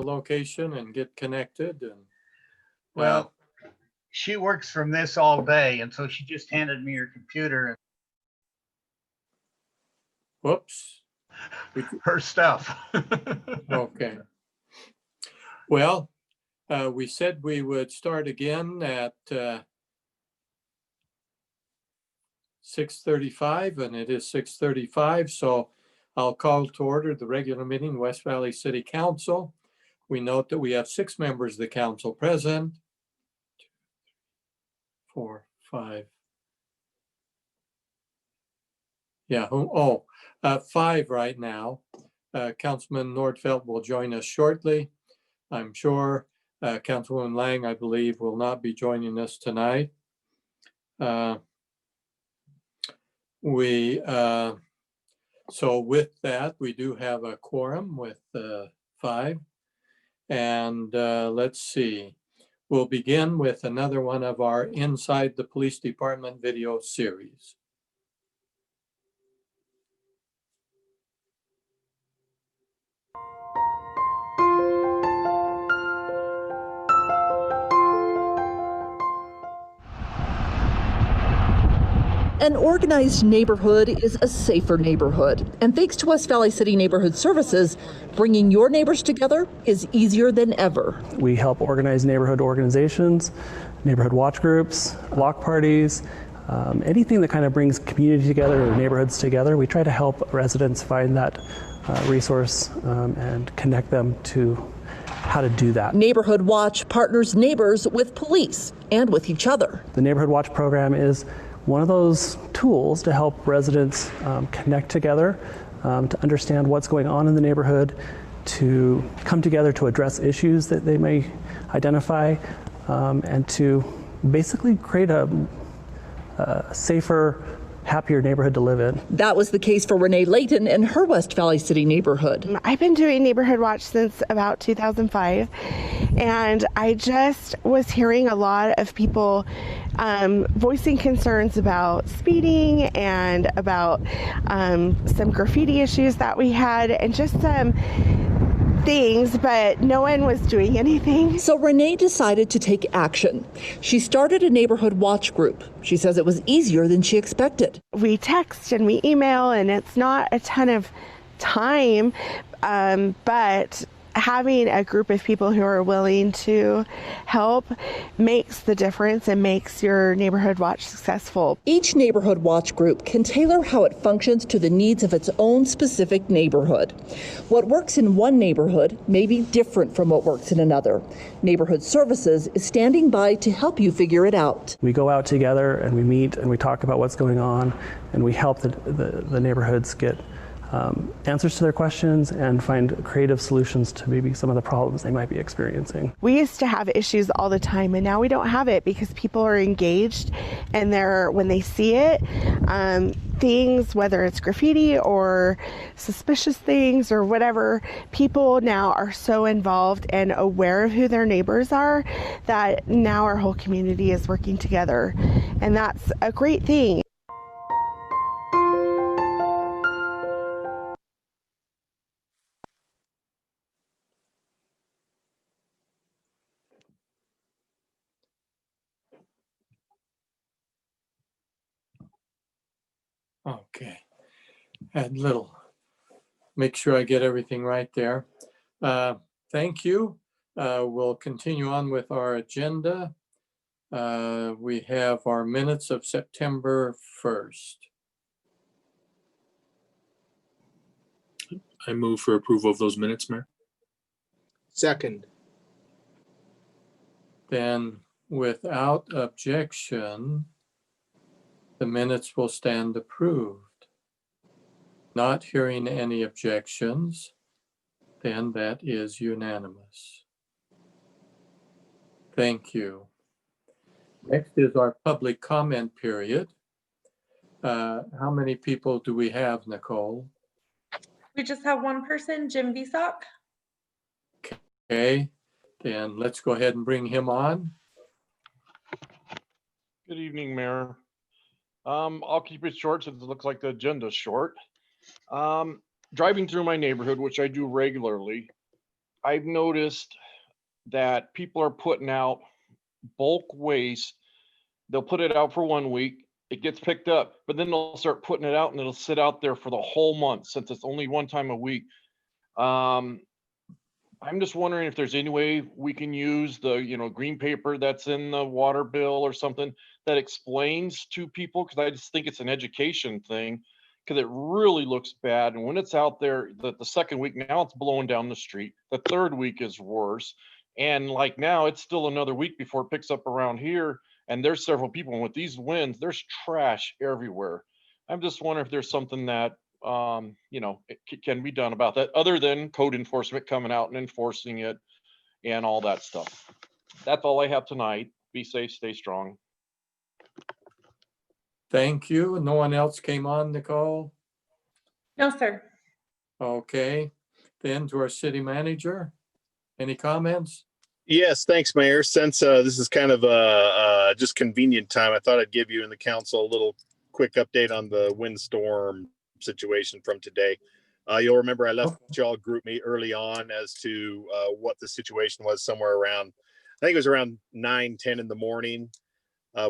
location and get connected. And Well, she works from this all day, and so she just handed me her computer whoops. and her stuff. Okay. Well, we said we would start again at 6:35, and it is 6:35. So I'll call to order the regular meeting, West Valley City Council. We note that we have 6 members of the council present. 2, 4, 5. Yeah, 5 right now. Councilman Nordfeld will join us shortly, I'm sure. Councilwoman Lang, I believe, will not be joining us tonight. So with that, we do have a quorum with 5. And let's see, we'll begin with another one of our Inside the Police Department video series. An organized neighborhood is a safer neighborhood. And thanks to West Valley City Neighborhood Services, bringing your neighbors together is easier than ever. We help organize neighborhood organizations, neighborhood watch groups, block parties, anything that kind of brings community together or neighborhoods together. We try to help residents find that resource and connect them to how to do that. Neighborhood Watch partners neighbors with police and with each other. The Neighborhood Watch program is one of those tools to help residents connect together, to understand what's going on in the neighborhood, to come together to address issues that they may identify, and to basically create a safer, happier neighborhood to live in. That was the case for Renee Layton and her West Valley City neighborhood. I've been doing Neighborhood Watch since about 2005, and I just was hearing a lot of people voicing concerns about speeding and about some graffiti issues that we had, and just some things, but no one was doing anything. So Renee decided to take action. She started a neighborhood watch group. She says it was easier than she expected. We text and we email, and it's not a ton of time, but having a group of people who are willing to help makes the difference and makes your neighborhood watch successful. Each neighborhood watch group can tailor how it functions to the needs of its own specific neighborhood. What works in one neighborhood may be different from what works in another. Neighborhood Services is standing by to help you figure it out. We go out together and we meet and we talk about what's going on, and we help the neighborhoods get answers to their questions and find creative solutions to maybe some of the problems they might be experiencing. We used to have issues all the time, and now we don't have it because people are engaged, and when they see it, things, whether it's graffiti or suspicious things or whatever, people now are so involved and aware of who their neighbors are that now our whole community is working together, and that's a great thing. Okay, make sure I get everything right there. Thank you. We'll continue on with our agenda. We have our minutes of September 1st. I move for approval of those minutes, Mayor. Second. Then without objection, the minutes will stand approved. Not hearing any objections, then that is unanimous. Thank you. Next is our public comment period. How many people do we have, Nicole? We just have one person, Jim Visock. Okay, then let's go ahead and bring him on. Good evening, Mayor. I'll keep it short since it looks like the agenda's short. Driving through my neighborhood, which I do regularly, I've noticed that people are putting out bulk waste. They'll put it out for 1 week, it gets picked up, but then they'll start putting it out and it'll sit out there for the whole month since it's only one time a week. I'm just wondering if there's any way we can use the, green paper that's in the water bill or something that explains to people, because I just think it's an education thing, because it really looks bad. And when it's out there, the second week, now it's blowing down the street. The third week is worse. And like now, it's still another week before it picks up around here. And there's several people, and with these winds, there's trash everywhere. I'm just wondering if there's something that can be done about that, other than code enforcement coming out and enforcing it and all that stuff. That's all I have tonight. Be safe, stay strong. Thank you. No one else came on, Nicole? No, sir. Okay, then to our city manager. Any comments? Yes, thanks, Mayor. Since this is kind of a just convenient time, I thought I'd give you and the council a little quick update on the windstorm situation from today. You'll remember I left y'all group meet early on as to what the situation was, somewhere around, I think it was around 9-10 in the morning.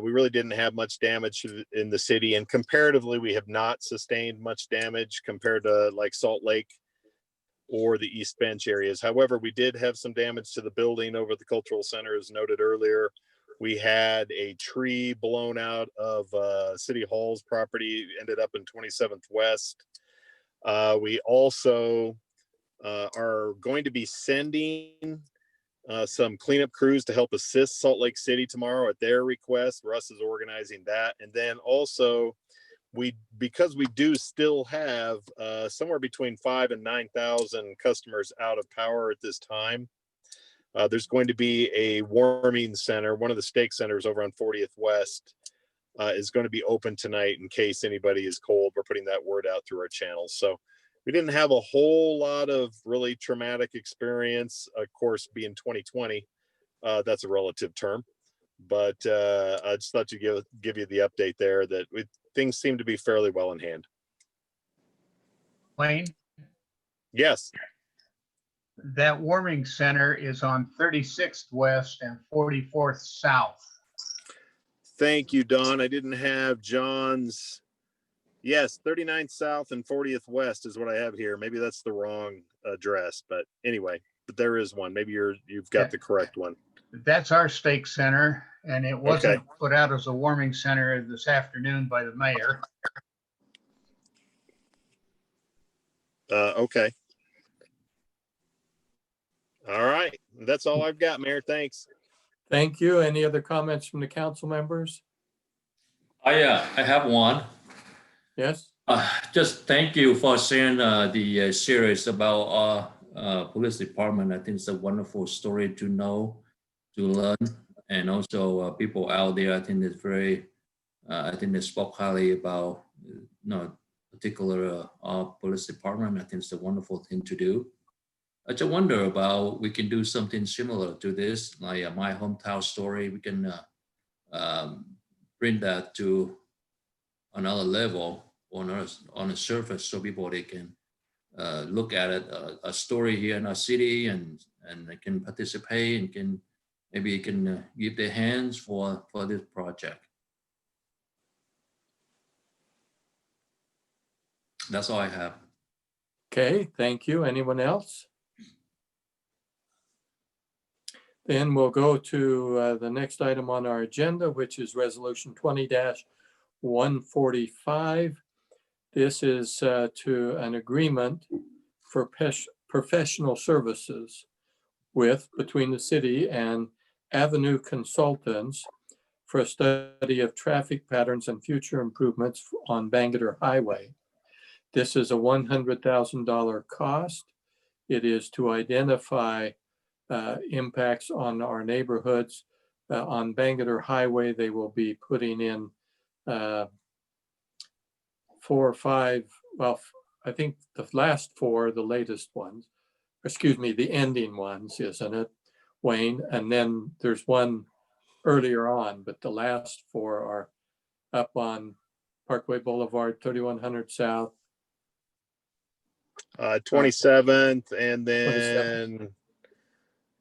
We really didn't have much damage in the city, and comparatively, we have not sustained much damage compared to like Salt Lake or the East Bench areas. However, we did have some damage to the building over at the Cultural Center, as noted earlier. We had a tree blown out of City Hall's property, ended up in 27th West. We also are going to be sending some cleanup crews to help assist Salt Lake City tomorrow at their request. Russ is organizing that. And then also, because we do still have somewhere between 5,000 and 9,000 customers out of power at this time, there's going to be a warming center. One of the stake centers over on 40th West is going to be open tonight in case anybody is cold. We're putting that word out through our channels. So we didn't have a whole lot of really traumatic experience, of course, being 2020. That's a relative term. But I just thought to give you the update there that things seem to be fairly well in hand. Wayne, Yes. that warming center is on 36th West and 44th South. Thank you, Don. I didn't have John's. Yes, 39th South and 40th West is what I have here. Maybe that's the wrong address, but anyway, but there is one. Maybe you've got the correct one. That's our stake center, and it wasn't put out as a warming center this afternoon by the mayor. Okay. All right. That's all I've got, Mayor. Thanks. Thank you. Any other comments from the council members? I have one. Yes. Just thank you for sharing the series about our police department. I think it's a wonderful story to know, to learn, and also people out there. I think it's very. I think they spoke highly about particular police department. I think it's a wonderful thing to do. I just wonder about we can do something similar to this, like my hometown story. We can bring that to another level on a surface, so people they can look at it, a story here in our city, and they can participate and can maybe give their hands for this project. That's all I have. Okay, thank you. Anyone else? Then we'll go to the next item on our agenda, which is Resolution 20-145. This is to an agreement for professional services between the city and Avenue Consultants for a study of traffic patterns and future improvements on Bangerter Highway. This is a $100,000 cost. It is to identify impacts on our neighborhoods. On Bangerter Highway, they will be putting in 4 or 5, well, I think the last 4 are the latest ones, excuse me, the ending ones, isn't it, Wayne? And then there's one earlier on, but the last 4 are up on Parkway Boulevard, 3100 South. 27th, and then 27th.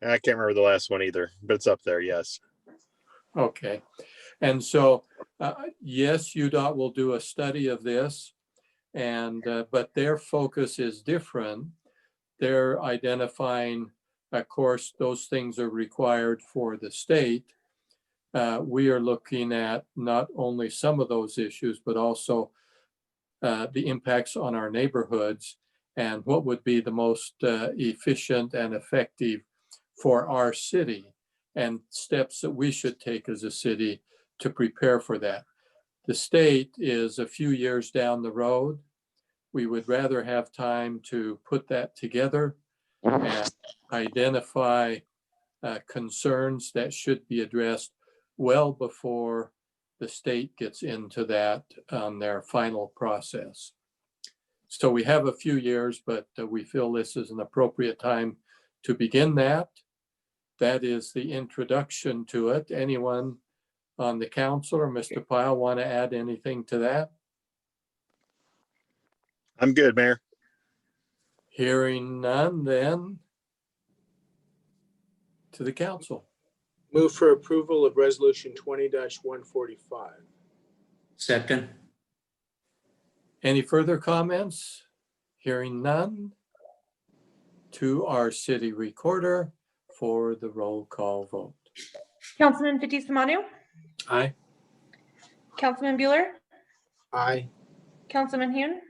I can't remember the last one either, but it's up there. Yes. Okay. And so, yes, UDOT will do a study of this, and but their focus is different. They're identifying, of course, those things are required for the state. We are looking at not only some of those issues, but also the impacts on our neighborhoods and what would be the most efficient and effective for our city and steps that we should take as a city to prepare for that. The state is a few years down the road. We would rather have time to put that together and identify concerns that should be addressed well before the state gets into that on their final process. So we have a few years, but we feel this is an appropriate time to begin that. That is the introduction to it. Anyone on the council or Mr. Pyle want to add anything to that? I'm good, Mayor. Hearing none, then to the council. Move for approval of resolution 20-145. Second. Any further comments? Hearing none, to our city recorder for the roll call vote. Councilman Fitzie Umanu. Aye. Councilman Bueller. Aye. Councilman Hune.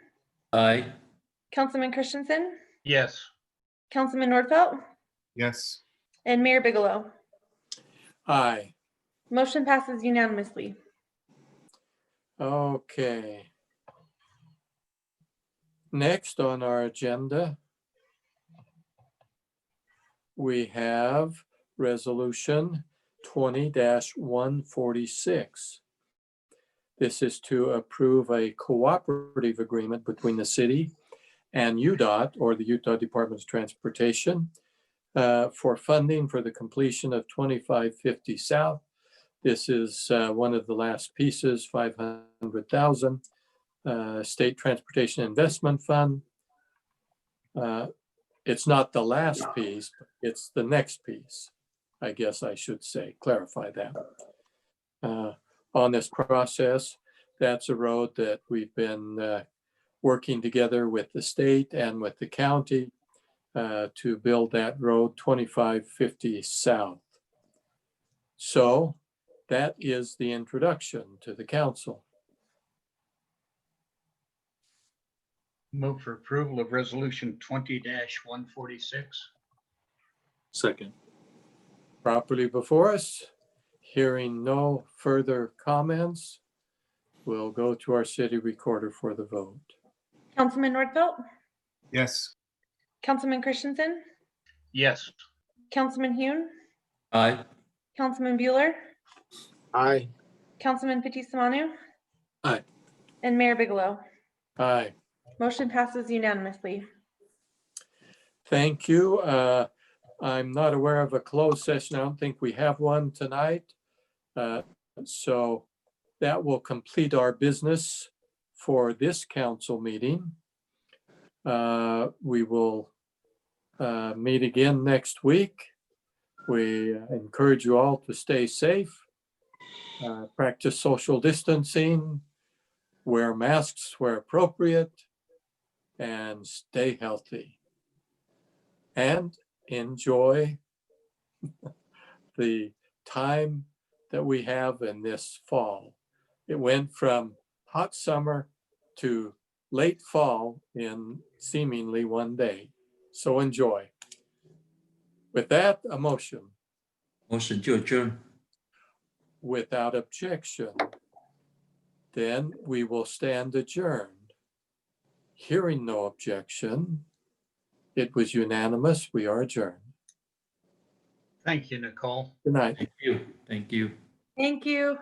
Aye. Councilman Christensen. Yes. Councilman Nordfelt. Yes. And Mayor Bigelow. Aye. Motion passes unanimously. Okay. Next on our agenda, we have resolution 20-146. This is to approve a cooperative agreement between the city and UDOT, or the Utah Department of Transportation, for funding for the completion of 2550 South. This is one of the last pieces, $500,000, State Transportation Investment Fund. It's not the last piece, it's the next piece, I guess I should say, clarify that. On this process, that's a road that we've been working together with the state and with the county to build that road 2550 South. So that is the introduction to the council. Move for approval of resolution 20-146. Second. Properly before us, hearing no further comments, we'll go to our city recorder for the vote. Councilman Nordfelt. Yes. Councilman Christensen. Yes. Councilman Hune. Aye. Councilman Bueller. Aye. Councilman Fitzie Umanu. Aye. And Mayor Bigelow. Aye. Motion passes unanimously. Thank you. I'm not aware of a closed session. I don't think we have one tonight. So that will complete our business for this council meeting. We will meet again next week. We encourage you all to stay safe, practice social distancing, wear masks where appropriate, and stay healthy. And enjoy the time that we have in this fall. It went from hot summer to late fall in seemingly one day. So enjoy. With that, a motion. Motion to adjourn. Without objection, then we will stand adjourned. Hearing no objection, it was unanimous. We are adjourned. Thank you, Nicole. Good night. Thank you. Thank you. Thank you.